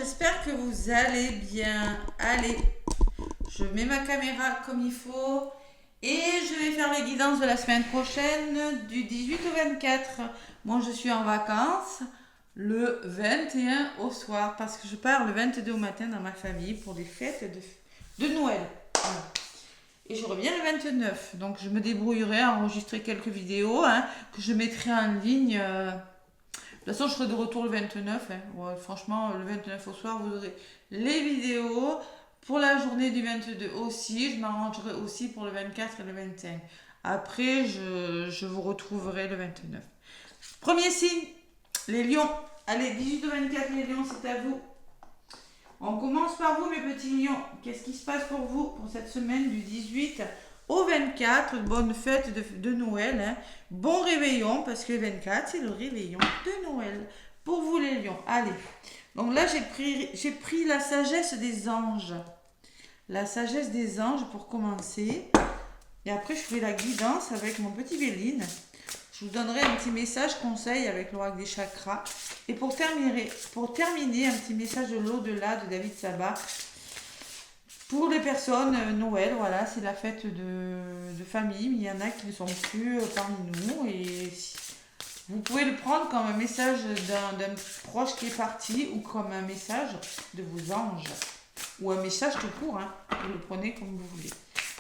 j'espère que vous allez bien. Allez, je mets ma caméra comme il faut et je vais faire les guidances de la semaine prochaine du 18 au 24. Moi, je suis en vacances le 21 au soir parce que je pars le 22 au matin dans ma famille pour les fêtes de Noël. Voilà. Et je reviens le 29. Donc, je me débrouillerai à enregistrer quelques vidéos que je mettrai en ligne. De toute façon, je serai de retour le 29. Ouais, franchement, le 29 au soir, vous aurez les vidéos. Pour la journée du 22 aussi, je m'arrangerai aussi pour le 24 et le 25. Après, je vous retrouverai le 29. Premier signe, les lions. Allez, 18 au 24, les lions, c'est à vous. On commence par vous, mes petits lions. Qu'est-ce qui se passe pour vous pour cette semaine du 18 au 24? Bonne fête de Noël. Bon réveillon, parce que le 24, c'est le réveillon de Noël. Pour vous, les lions. Allez. Donc là, j'ai pris la sagesse des anges. La sagesse des anges pour commencer. Et après, je ferai la guidance avec mon petit Béline. Je vous donnerai un petit message conseil avec l'oracle des chakras. Et pour terminer, un petit message de l'au-delà de David Sabat. Pour les personnes, Noël, voilà, c'est la fête de famille. Il y en a qui ne sont plus parmi nous. Et vous pouvez le prendre comme un message d'un proche qui est parti ou comme un message de vos anges. Ou un message tout court. Vous le prenez comme vous voulez.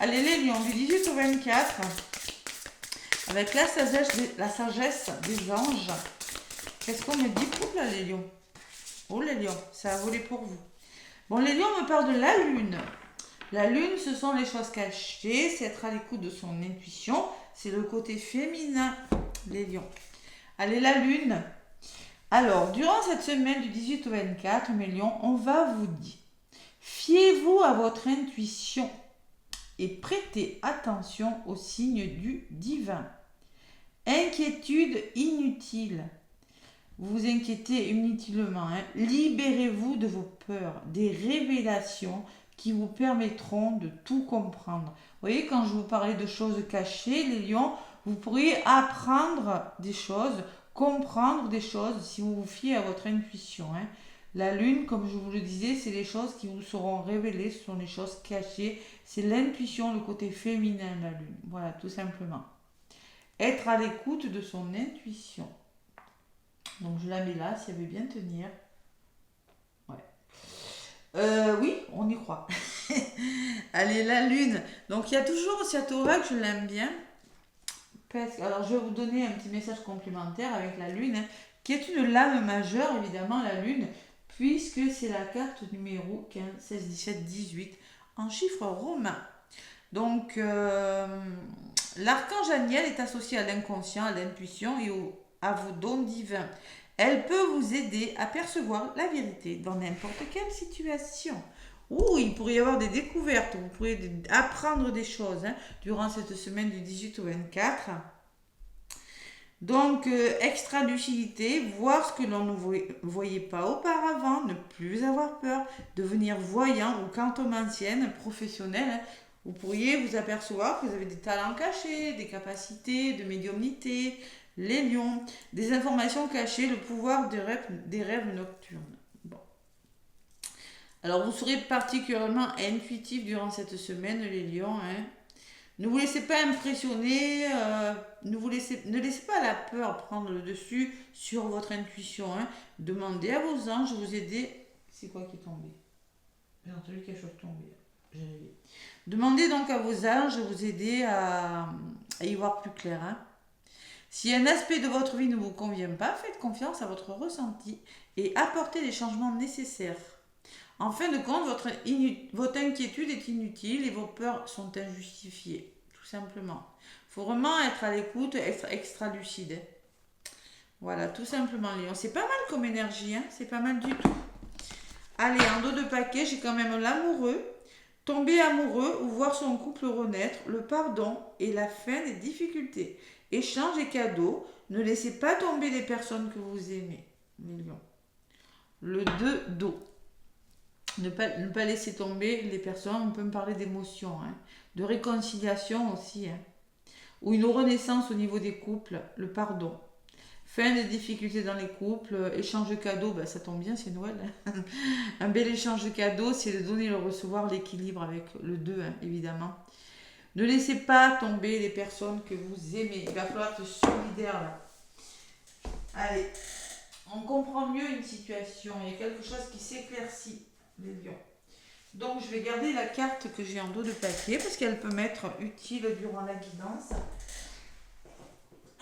Allez, les lions, du 18 au 24. Avec la sagesse des anges. Qu'est-ce qu'on me dit pour là, les lions? Oh, les lions, ça a volé pour vous. Bon, les lions me parlent de la lune. La lune, ce sont les choses cachées, c'est être à l'écoute de son intuition. C'est le côté féminin, les lions. Allez, la lune. Alors, durant cette semaine du 18 au 24, mes lions, on va vous dire, fiez-vous à votre intuition et prêtez attention aux signes du divin. Inquiétude inutile. Vous vous inquiétez inutilement. Libérez-vous de vos peurs, des révélations qui vous permettront de tout comprendre. Vous voyez, quand je vous parlais de choses cachées, les lions, vous pourriez apprendre des choses, comprendre des choses si vous vous fiez à votre intuition. La lune, comme je vous le disais, c'est les choses qui vous seront révélées, ce sont les choses cachées. C'est l'intuition, le côté féminin de la lune. Voilà, tout simplement. Être à l'écoute de son intuition. Donc je la mets là, si elle veut bien tenir. Ouais. Oui, on y croit. Allez, la lune. Donc il y a toujours cet oracle, je l'aime bien. Alors je vais vous donner un petit message complémentaire avec la lune, qui est une lame majeure, évidemment, la lune, puisque c'est la carte numéro 15, 16, 17, 18, en chiffres romains. Donc, l'archange Aniel est associé à l'inconscient, à l'intuition et à vos dons divins. Elle peut vous aider à percevoir la vérité dans n'importe quelle situation. Ouh, il pourrait y avoir des découvertes, vous pourrez apprendre des choses durant cette semaine du 18 au 24. Donc, extra lucidité, voir ce que l'on ne voyait pas auparavant, ne plus avoir peur, devenir voyant ou cantomancienne, professionnelle. Vous pourriez vous apercevoir que vous avez des talents cachés, des capacités de médiumnité, les lions, des informations cachées, le pouvoir des rêves nocturnes. Bon. Alors, vous serez particulièrement intuitif durant cette semaine, les lions. Ne vous laissez pas impressionner, ne laissez pas la peur prendre le dessus sur votre intuition. Demandez à vos anges de vous aider. C'est quoi qui est tombé? J'ai entendu quelque chose tomber. Demandez donc à vos anges de vous aider à y voir plus clair. Si un aspect de votre vie ne vous convient pas, faites confiance à votre ressenti et apportez les changements nécessaires. En fin de compte, votre inquiétude est inutile et vos peurs sont injustifiées, tout simplement. Il faut vraiment être à l'écoute, être extra lucide. Voilà, tout simplement, Léon. C'est pas mal comme énergie, c'est pas mal du tout. Allez, en dos de paquet, j'ai quand même l'amoureux, tomber amoureux ou voir son couple renaître, le pardon et la fin des difficultés. Échange et cadeaux, ne laissez pas tomber les personnes que vous aimez, les lions. Le 2 d'eau. Ne pas laisser tomber les personnes, on peut me parler d'émotions, de réconciliation aussi, ou une renaissance au niveau des couples, le pardon. Fin des difficultés dans les couples, échange de cadeaux, ben, ça tombe bien, c'est Noël. Hein. Un bel échange de cadeaux, c'est de donner et le recevoir, l'équilibre avec le 2, hein, évidemment. Ne laissez pas tomber les personnes que vous aimez. Il va falloir être solidaire là. Allez, on comprend mieux une situation. Il y a quelque chose qui s'éclaircit, les lions. Donc je vais garder la carte que j'ai en dos de papier parce qu'elle peut m'être utile durant la guidance.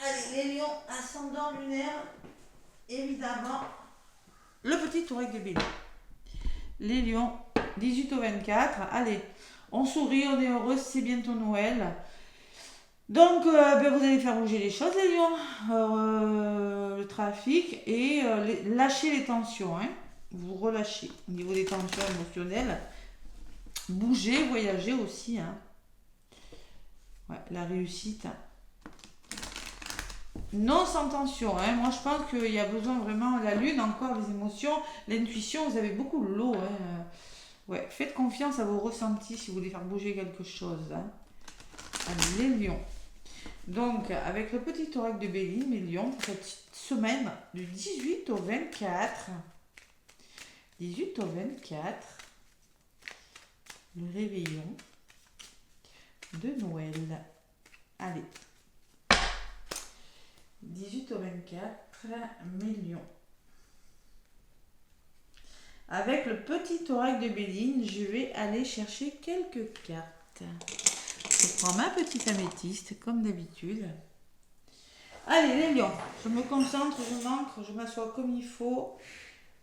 Allez, les lions, ascendant lunaire, évidemment, le petit oreille de Bélier. Les lions, 18 au 24, allez, on sourit, on est heureux, c'est bientôt Noël. Donc, vous allez faire bouger les choses, les lions, le trafic, et lâchez les tensions, hein. Vous relâchez au niveau des tensions émotionnelles. Bougez, voyagez aussi, hein. Ouais, la réussite. Non sans tension, hein. Moi je pense qu'il y a besoin vraiment, la lune, encore les émotions, l'intuition, vous avez beaucoup l'eau, hein. Ouais, faites confiance à vos ressentis si vous voulez faire bouger quelque chose, hein. Allez, les lions. Donc, avec le petit oracle de Bélier, mes lions, pour cette semaine du 18 au 24. 18 au 24. Le réveillon de Noël. Allez. 18 au 24, mes lions. Avec le petit oracle de Béline, je vais aller chercher quelques cartes. Je prends ma petite améthyste, comme d'habitude. Allez, les lions, je me concentre, je m'ancre, je m'assois comme il faut,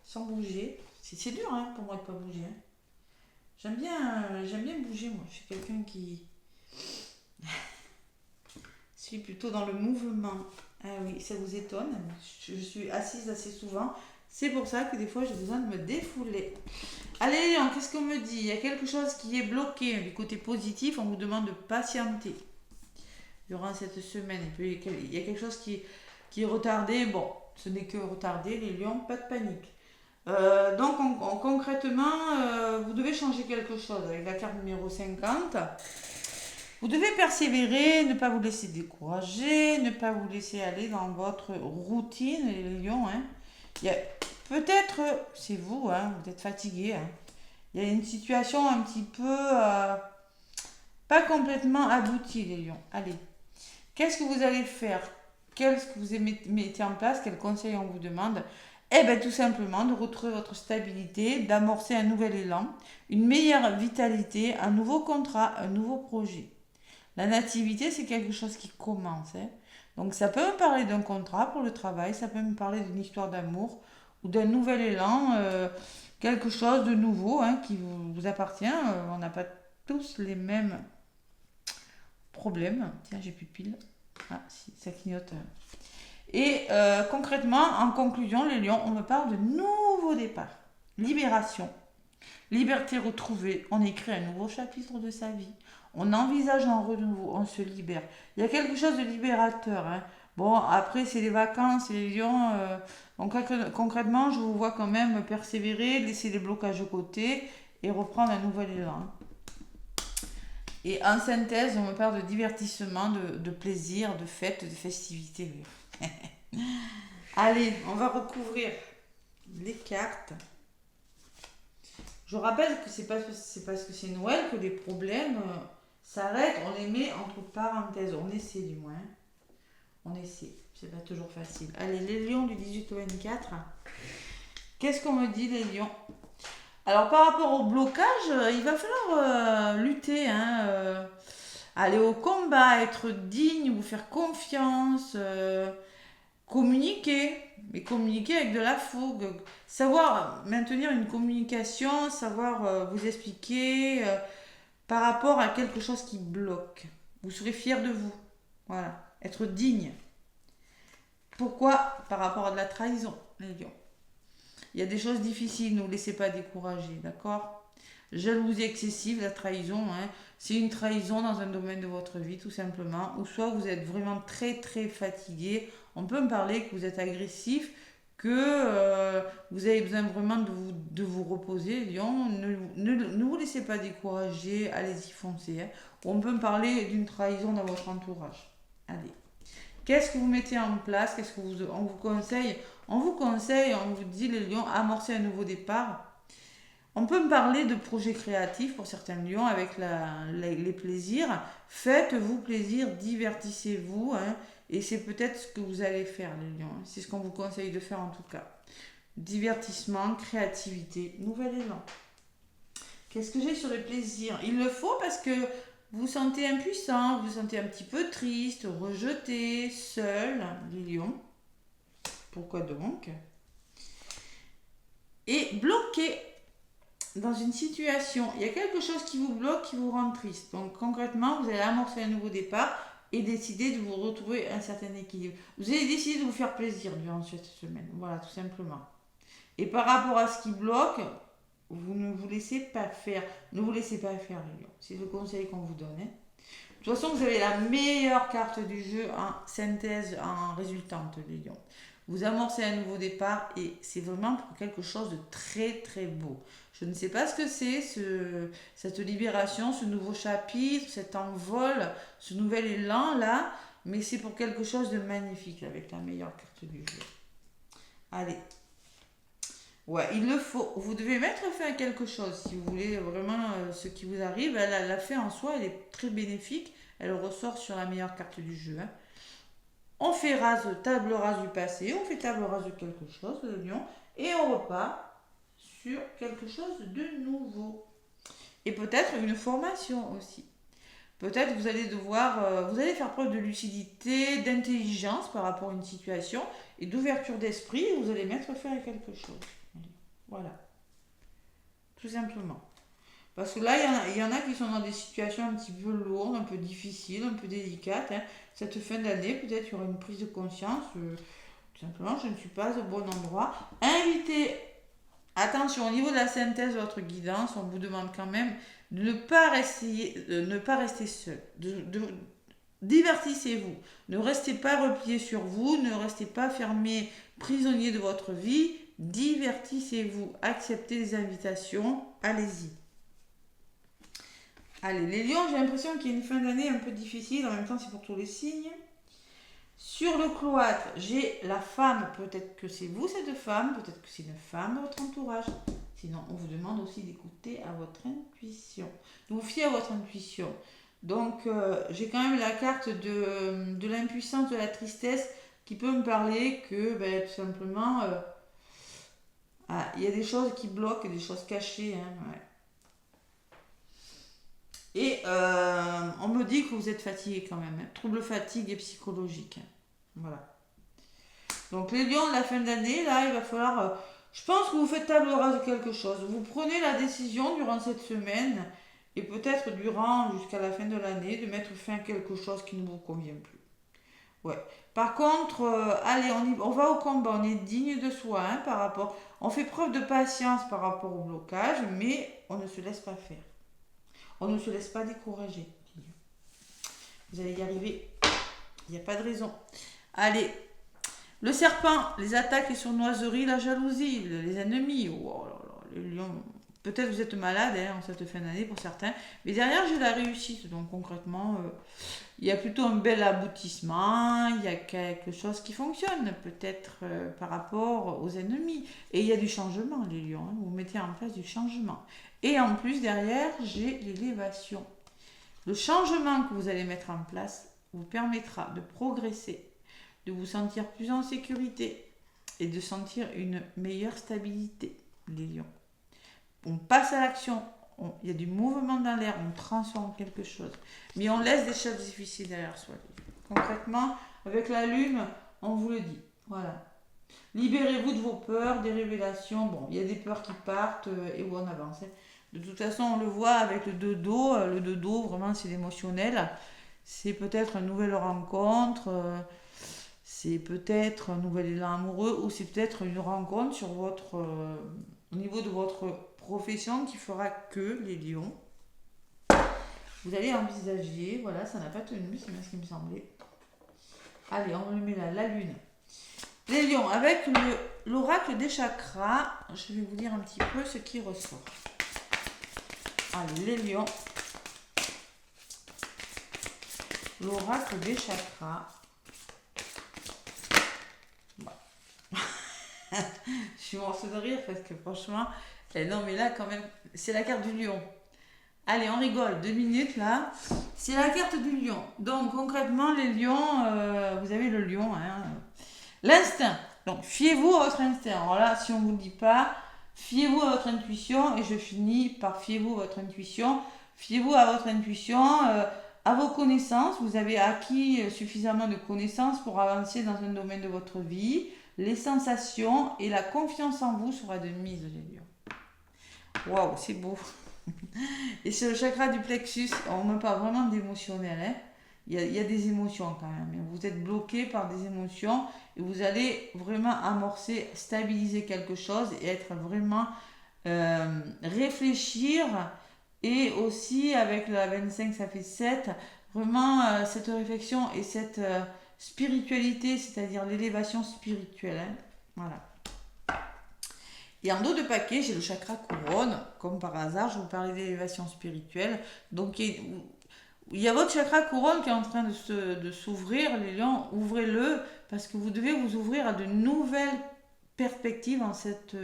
sans bouger. C'est dur, hein, pour moi de ne pas bouger. Hein. J'aime bien bouger, moi. Je suis quelqu'un qui... je suis plutôt dans le mouvement. Ah oui, ça vous étonne. Je suis assise assez souvent. C'est pour ça que des fois, j'ai besoin de me défouler. Allez, Léon, qu'est-ce qu'on me dit? Il y a quelque chose qui est bloqué. Du côté positif, on vous demande de patienter. Durant cette semaine, il y a quelque chose qui est retardé. Bon, ce n'est que retardé, les lions, pas de panique. Donc, concrètement, vous devez changer quelque chose. Avec la carte numéro 50, vous devez persévérer, ne pas vous laisser décourager, ne pas vous laisser aller dans votre routine, les lions. Hein. Il y a peut-être, c'est vous, hein, vous êtes fatigué. Hein. Il y a une situation un petit peu pas complètement aboutie, les lions. Allez, qu'est-ce que vous allez faire? Qu'est-ce que vous mettez en place? Quel conseil on vous demande? Eh bien, tout simplement, de retrouver votre stabilité, d'amorcer un nouvel élan, une meilleure vitalité, un nouveau contrat, un nouveau projet. La nativité, c'est quelque chose qui commence. Hein. Donc, ça peut me parler d'un contrat pour le travail, ça peut me parler d'une histoire d'amour ou d'un nouvel élan, quelque chose de nouveau hein, qui vous appartient. On n'a pas tous les mêmes problèmes. Tiens, j'ai plus de piles. Ah, si, ça clignote. Et concrètement, en conclusion, les lions, on me parle de nouveau départ, libération, liberté retrouvée. On écrit un nouveau chapitre de sa vie. On envisage un renouveau, on se libère. Il y a quelque chose de libérateur. Hein. Bon, après, c'est les vacances, les lions. Donc, concrètement, je vous vois quand même persévérer, laisser les blocages de côté et reprendre un nouvel élan. Et en synthèse, on me parle de divertissement, de plaisir, de fête, de festivité. Allez, on va recouvrir les cartes. Je rappelle que c'est parce que c'est Noël que les problèmes s'arrêtent. On les met entre parenthèses. On essaie du moins. On essaie. C'est pas toujours facile. Allez, les lions du 18 au 24. Qu'est-ce qu'on me dit, les lions? Alors, par rapport au blocage, il va falloir lutter. Hein, aller au combat, être digne, vous faire confiance. Communiquer, mais communiquer avec de la fougue, savoir maintenir une communication, savoir vous expliquer par rapport à quelque chose qui bloque. Vous serez fier de vous, voilà, être digne. Pourquoi? Par rapport à de la trahison, les lions. Il y a des choses difficiles, ne vous laissez pas décourager, d'accord? Jalousie excessive, la trahison, hein, c'est une trahison dans un domaine de votre vie tout simplement, ou soit vous êtes vraiment très très fatigué, on peut me parler que vous êtes agressif, que vous avez besoin vraiment de vous reposer, Lion, ne vous laissez pas décourager, allez-y foncez, hein. On peut me parler d'une trahison dans votre entourage, allez. Qu'est-ce que vous mettez en place? Qu'est-ce que on vous conseille? On vous conseille, on vous dit les lions, amorcer un nouveau départ. On peut me parler de projets créatifs pour certains lions avec les plaisirs. Faites-vous plaisir, divertissez-vous. Hein, et c'est peut-être ce que vous allez faire, les lions. C'est ce qu'on vous conseille de faire en tout cas. Divertissement, créativité, nouvel élan. Qu'est-ce que j'ai sur le plaisir? Il le faut parce que vous vous sentez impuissant, vous vous sentez un petit peu triste, rejeté, seul, les lions. Pourquoi donc? Et bloqué dans une situation. Il y a quelque chose qui vous bloque, qui vous rend triste. Donc concrètement, vous allez amorcer un nouveau départ et décider de vous retrouver un certain équilibre. Vous allez décider de vous faire plaisir durant cette semaine. Voilà, tout simplement. Et par rapport à ce qui bloque, vous ne vous laissez pas faire. Ne vous laissez pas faire, les lions. C'est le conseil qu'on vous donne. Hein. De toute façon, vous avez la meilleure carte du jeu en synthèse, en résultante, les lions. Vous amorcez un nouveau départ et c'est vraiment pour quelque chose de très très beau. Je ne sais pas ce que c'est, cette libération, ce nouveau chapitre, cet envol, ce nouvel élan là, mais c'est pour quelque chose de magnifique avec la meilleure carte du jeu. Allez. Ouais, il le faut. Vous devez mettre fin à quelque chose si vous voulez vraiment ce qui vous arrive. La fin en soi, elle est très bénéfique. Elle ressort sur la meilleure carte du jeu. Hein. On fait table rase du passé, on fait table rase de quelque chose, le lion, et on repart sur quelque chose de nouveau. Et peut-être une formation aussi. Peut-être vous allez devoir, vous allez faire preuve de lucidité, d'intelligence par rapport à une situation et d'ouverture d'esprit. Vous allez mettre fin à quelque chose. Voilà. Tout simplement. Parce que là, il y en a qui sont dans des situations un petit peu lourdes, un peu difficiles, un peu délicates. Hein. Cette fin d'année, peut-être il y aura une prise de conscience. Tout simplement, je ne suis pas au bon endroit. Invitez, attention, au niveau de la synthèse de votre guidance, on vous demande quand même de ne pas rester seul. Divertissez-vous. Ne restez pas replié sur vous, ne restez pas fermé, prisonnier de votre vie. Divertissez-vous. Acceptez les invitations. Allez-y. Allez, les lions, j'ai l'impression qu'il y a une fin d'année un peu difficile. En même temps, c'est pour tous les signes. Sur le cloître, j'ai la femme. Peut-être que c'est vous, cette femme. Peut-être que c'est une femme de votre entourage. Sinon, on vous demande aussi d'écouter à votre intuition. De vous fier à votre intuition. Donc, j'ai quand même la carte de l'impuissance, de la tristesse qui peut me parler que, tout simplement, il y a des choses qui bloquent, des choses cachées. Hein, ouais. Et on me dit que vous êtes fatigué quand même. Hein. Trouble fatigue et psychologique. Hein. Voilà. Donc les lions de la fin d'année, là, il va falloir... je pense que vous faites table rase de quelque chose. Vous prenez la décision durant cette semaine et peut-être jusqu'à la fin de l'année de mettre fin à quelque chose qui ne vous convient plus. Ouais. Par contre, allez, on va au combat. On est digne de soi par rapport... On fait preuve de patience par rapport au blocage, mais on ne se laisse pas faire. On ne se laisse pas décourager. Vous allez y arriver. Il n'y a pas de raison. Allez. Le serpent, les attaques, les sournoiseries, la jalousie, les ennemis. Oh là là, les lions. Peut-être vous êtes malade en cette fin d'année pour certains. Mais derrière, j'ai la réussite. Donc concrètement, il y a plutôt un bel aboutissement. Il y a quelque chose qui fonctionne. Peut-être par rapport aux ennemis. Et il y a du changement, les lions. Hein. Vous mettez en place du changement. Et en plus, derrière, j'ai l'élévation. Le changement que vous allez mettre en place vous permettra de progresser, de vous sentir plus en sécurité et de sentir une meilleure stabilité, les lions. On passe à l'action, il y a du mouvement dans l'air, on transforme quelque chose. Mais on laisse des choses difficiles derrière soi. Concrètement, avec la lune, on vous le dit. Voilà. Libérez-vous de vos peurs, des révélations. Bon, il y a des peurs qui partent et où on avance. De toute façon, on le voit avec le dodo. Le dodo, vraiment, c'est l'émotionnel. C'est peut-être une nouvelle rencontre. C'est peut-être un nouvel élan amoureux. Ou c'est peut-être une rencontre sur au niveau de votre profession qui fera que les lions. Vous allez envisager. Voilà, ça n'a pas tenu, c'est bien ce qui me semblait. Allez, on le met là, la lune. Les lions, avec l'oracle des chakras, je vais vous dire un petit peu ce qui ressort. Allez, les lions. L'oracle des chakras. Je suis morte de rire parce que franchement, non mais là quand même, c'est la carte du lion. Allez, on rigole, 2 minutes là. C'est la carte du lion. Donc concrètement, les lions, vous avez le lion, hein. L'instinct. Donc fiez-vous à votre instinct. Alors là, si on ne vous le dit pas, fiez-vous à votre intuition. Et je finis par fiez-vous à votre intuition. Fiez-vous à votre intuition, à vos connaissances. Vous avez acquis suffisamment de connaissances pour avancer dans un domaine de votre vie. Les sensations et la confiance en vous sera de mise, les lions. Waouh, c'est beau. Et sur le chakra du plexus, on me parle vraiment d'émotionnel. Hein. Il y a des émotions quand même. Vous êtes bloqué par des émotions et vous allez vraiment amorcer, stabiliser quelque chose et être vraiment réfléchir. Et aussi avec la 25, ça fait 7, vraiment cette réflexion et cette spiritualité, c'est-à-dire l'élévation spirituelle. Hein. Voilà. Et en dos de paquet, j'ai le chakra couronne. Comme par hasard, je vous parlais d'élévation spirituelle. Donc, il y a votre chakra couronne qui est en train de s'ouvrir. Les lions, ouvrez-le parce que vous devez vous ouvrir à de nouvelles perspectives en cette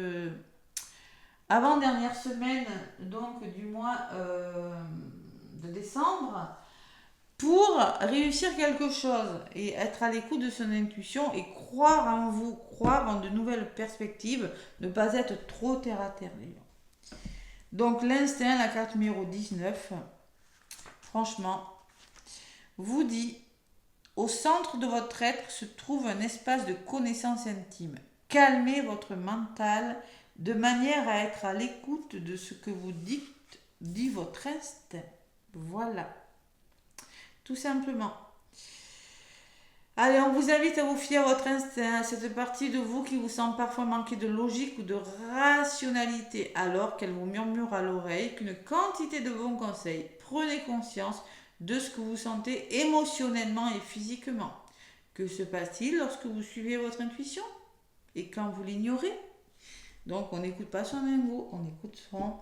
avant-dernière semaine donc, du mois de décembre pour réussir quelque chose et être à l'écoute de son intuition et croire en vous, croire en de nouvelles perspectives, ne pas être trop terre à terre, les lions. Donc l'instinct, la carte numéro 19, franchement, vous dit, au centre de votre être se trouve un espace de connaissance intime. Calmez votre mental de manière à être à l'écoute de ce que vous dit votre instinct. Voilà. Tout simplement. Allez, on vous invite à vous fier à votre instinct, à cette partie de vous qui vous semble parfois manquer de logique ou de rationalité, alors qu'elle vous murmure à l'oreille qu'une quantité de bons conseils. Prenez conscience de ce que vous sentez émotionnellement et physiquement. Que se passe-t-il lorsque vous suivez votre intuition et quand vous l'ignorez? Donc, on n'écoute pas son ego, on écoute son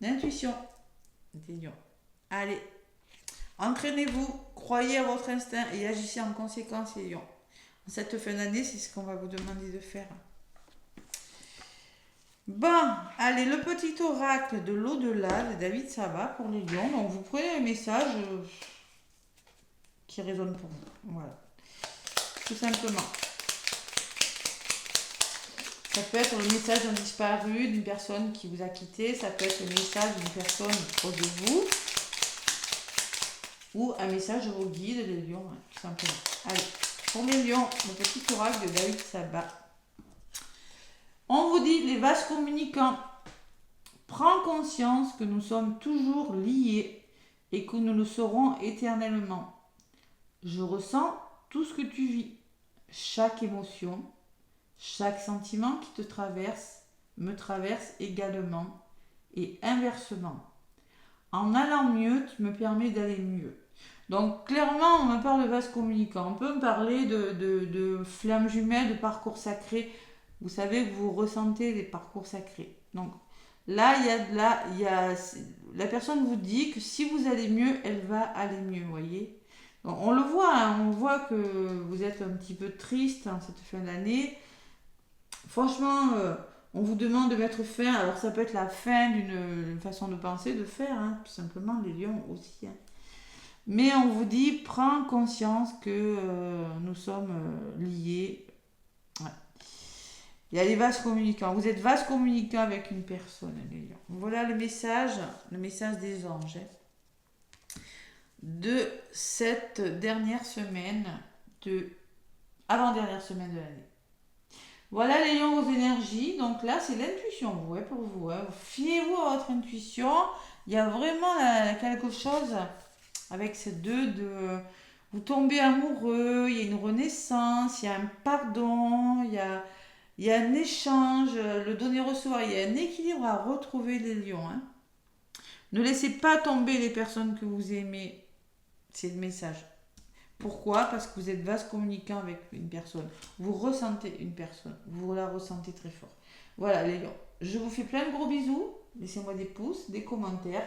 intuition. Allez. Entraînez-vous, croyez à votre instinct et agissez en conséquence, les lions. En cette fin d'année, c'est ce qu'on va vous demander de faire. Bon, allez, le petit oracle de l'au-delà de David Saba pour les lions. Donc, vous prenez un message qui résonne pour vous. Voilà. Tout simplement. Ça peut être le message d'un disparu, d'une personne qui vous a quitté. Ça peut être le message d'une personne proche de vous. Ou un message de vos guides, les lions, hein, tout simplement. Allez, pour les lions, le petit oracle de David Saba. On vous dit, les vases communicants, prends conscience que nous sommes toujours liés et que nous le serons éternellement. Je ressens tout ce que tu vis, chaque émotion, chaque sentiment qui te traverse, me traverse également et inversement. En allant mieux, tu me permets d'aller mieux. Donc clairement, on me parle de vases communicants. On peut me parler de flammes jumelles, de parcours sacrés. Vous savez que vous ressentez des parcours sacrés. Donc là, la personne vous dit que si vous allez mieux, elle va aller mieux, vous voyez. Donc, on le voit, hein, on voit que vous êtes un petit peu triste en cette fin d'année. Franchement, on vous demande de mettre fin. Alors ça peut être la fin d'une façon de penser, de faire, hein, tout simplement, les lions aussi. Hein. Mais on vous dit, prends conscience que nous sommes liés. Ouais. Il y a les vases communicants. Vous êtes vases communicants avec une personne, les lions. Voilà le message des anges. Hein, de cette dernière semaine, avant-dernière semaine de l'année. Voilà les lions, vos énergies. Donc là, c'est l'intuition, ouais, pour vous. Hein. Fiez-vous à votre intuition. Il y a vraiment quelque chose avec ces deux de... Vous tombez amoureux, il y a une renaissance, il y a un pardon, il y a un échange, le donner-recevoir, il y a un équilibre à retrouver, les lions. Hein. Ne laissez pas tomber les personnes que vous aimez. C'est le message. Pourquoi? Parce que vous êtes vase communicant avec une personne. Vous ressentez une personne. Vous la ressentez très fort. Voilà les lions. Je vous fais plein de gros bisous. Laissez-moi des pouces, des commentaires.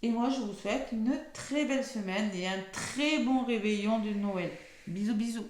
Et moi, je vous souhaite une très belle semaine et un très bon réveillon de Noël. Bisous, bisous.